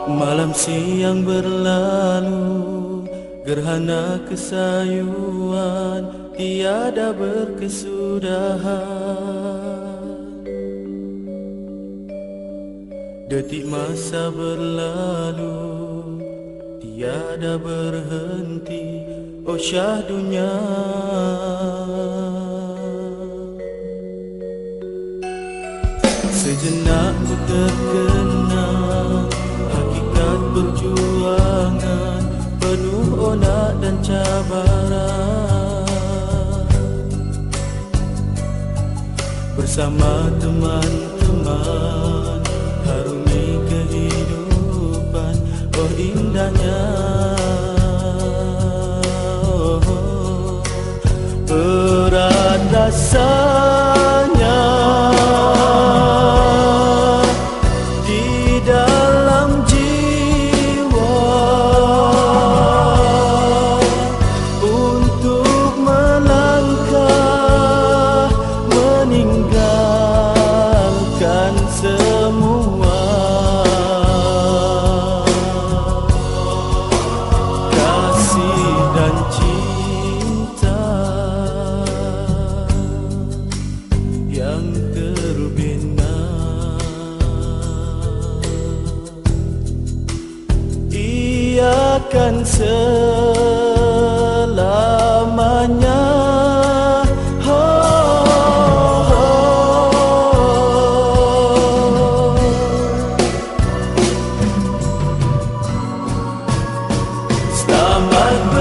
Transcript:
Malam siang berlalu, gerhana kesayuan tiada berkesudahan. Detik masa berlalu, tiada berhenti, oh syahdunya. Sejenak ku terkenang hakikat perjuangan penuh onak dan cabaran. Bersama teman-teman harungi kehidupan, oh indahnya. Berat rasanya di dalam jiwa untuk melangkah meninggalkan semua. Kasih dan cinta yang terbina, ia akan selamanya. Selamat